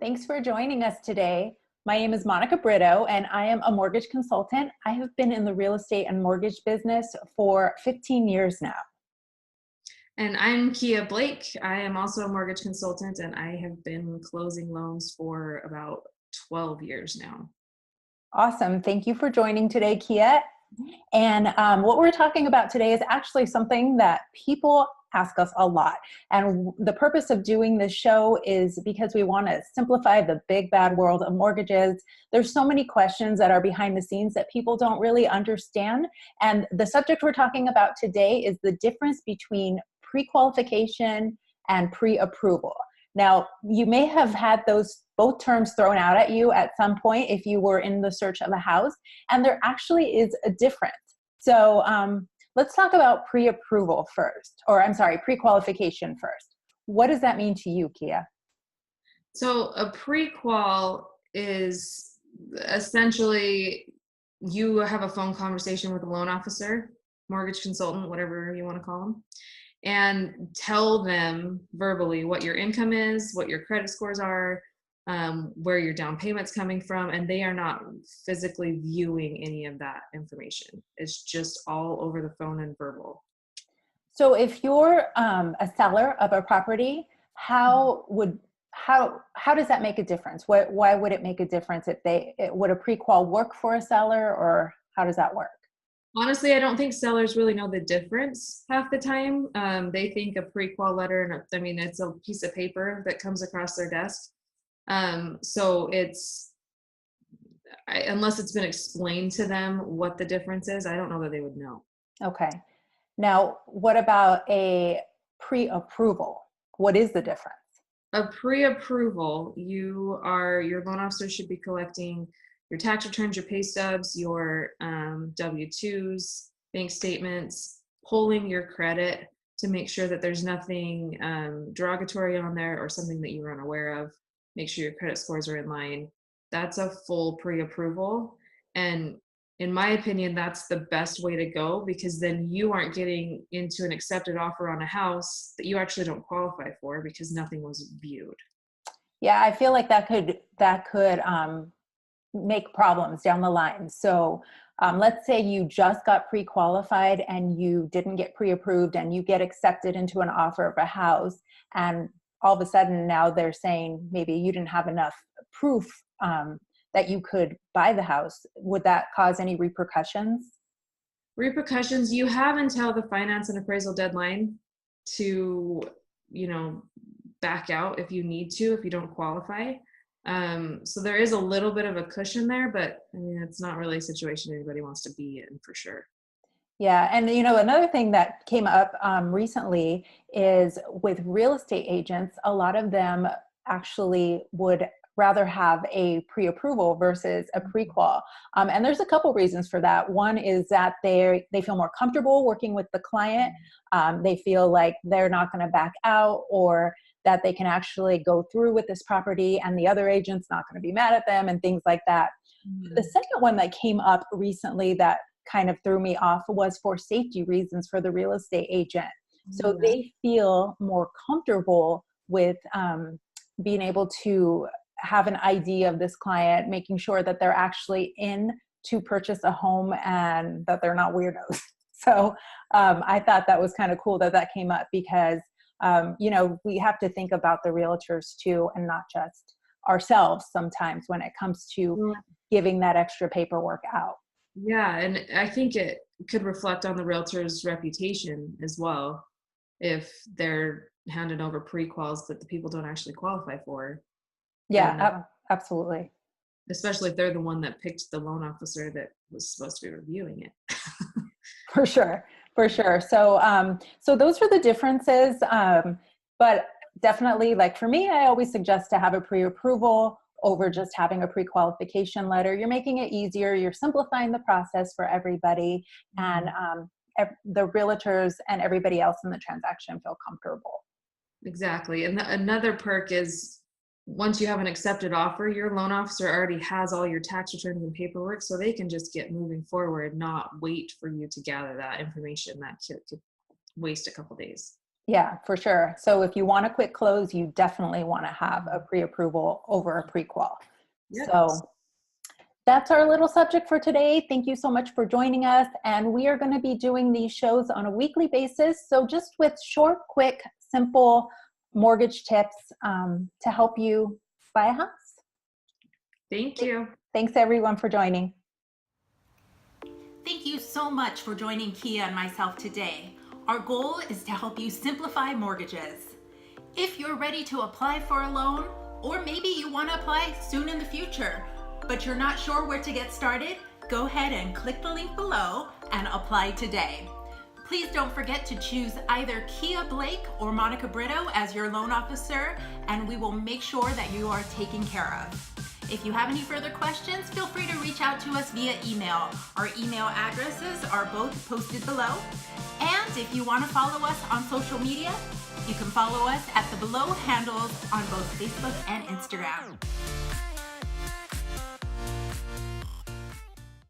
Thanks for joining us today. My name is Monica Brito, and I am a mortgage consultant. I have been in the real estate and mortgage business for 15 years now. And I'm Keia Blake. I am also a mortgage consultant, and I have been closing loans for about 12 years now. Awesome. Thank you for joining today, Keia. And what we're talking about today is actually something that people ask us a lot. And the purpose of doing this show is because we want to simplify the big bad world of mortgages. There's so many questions that are behind the scenes that people don't really understand. And the subject we're talking about today is the difference between pre-qualification and pre-approval. Now, you may have had those both terms thrown out at you at some point if you were in the search of a house, and there actually is a difference. So let's talk about pre-approval first, or I'm sorry, pre-qualification first. What does that mean to you, Keia? So a prequel is essentially you have a phone conversation with a loan officer, mortgage consultant, whatever you want to call them, and tell them verbally what your income is, what your credit scores are, where your down payment's coming from, and they are not physically viewing any of that information. It's just all over the phone and verbal. So if you're a seller of a property, how does that make a difference? Why would it make a difference would a pre-qual work for a seller, or how does that work? Honestly, I don't think sellers really know the difference half the time. They think a pre-qual letter, and it's a piece of paper that comes across their desk. So unless it's been explained to them what the difference is, I don't know that they would know. Okay. Now, what about a pre-approval? What is the difference? A pre-approval, your loan officer should be collecting your tax returns, your pay stubs, your W-2s, bank statements, pulling your credit to make sure that there's nothing derogatory on there or something that you were unaware of. Make sure your credit scores are in line. That's a full pre-approval. And in my opinion, that's the best way to go, because then you aren't getting into an accepted offer on a house that you actually don't qualify for because nothing was viewed. Yeah, I feel like that could make problems down the line. So let's say you just got pre-qualified and you didn't get pre-approved, and you get accepted into an offer of a house, and all of a sudden now they're saying maybe you didn't have enough proof that you could buy the house. Would that cause any repercussions? Repercussions, you have until the finance and appraisal deadline to, back out if you need to, if you don't qualify. So there is a little bit of a cushion there, but it's not really a situation anybody wants to be in, for sure. Yeah, and another thing that came up recently is with real estate agents, a lot of them actually would rather have a pre-approval versus a pre-qual. And there's a couple reasons for that. One is that they feel more comfortable working with the client. They feel like they're not going to back out, or that they can actually go through with this property and the other agent's not going to be mad at them and things like that. Mm-hmm. The second one that came up recently that kind of threw me off was for safety reasons for the real estate agent. So mm-hmm. They feel more comfortable with being able to have an ID of this client, making sure that they're actually in to purchase a home and that they're not weirdos. So I thought that was kind of cool that came up, because we have to think about the realtors too, and not just ourselves sometimes when it comes to giving that extra paperwork out. Yeah, and I think it could reflect on the realtor's reputation as well if they're handing over pre-quals that the people don't actually qualify for. Yeah, absolutely. Especially if they're the one that picked the loan officer that was supposed to be reviewing it. For sure. So those are the differences. But definitely, like for me, I always suggest to have a pre-approval over just having a pre-qualification letter. You're making it easier. You're simplifying the process for everybody, and the realtors and everybody else in the transaction feel comfortable. Exactly. And another perk is, once you have an accepted offer, your loan officer already has all your tax returns and paperwork, so they can just get moving forward, not wait for you to gather that information. That could waste a couple days. Yeah, for sure. So if you want a quick close, you definitely want to have a pre-approval over a prequel. Yep. So that's our little subject for today. Thank you so much for joining us. And we are going to be doing these shows on a weekly basis. So just with short, quick, simple mortgage tips to help you buy a house. Thank you. Thanks everyone for joining. Thank you so much for joining Keia and myself today. Our goal is to help you simplify mortgages. If you're ready to apply for a loan, or maybe you want to apply soon in the future, but you're not sure where to get started, go ahead and click the link below and apply today. Please don't forget to choose either Keia Blake or Monica Brito as your loan officer, and we will make sure that you are taken care of. If you have any further questions, feel free to reach out to us via email. Our email addresses are both posted below. And if you want to follow us on social media, you can follow us at the below handles on both Facebook and Instagram.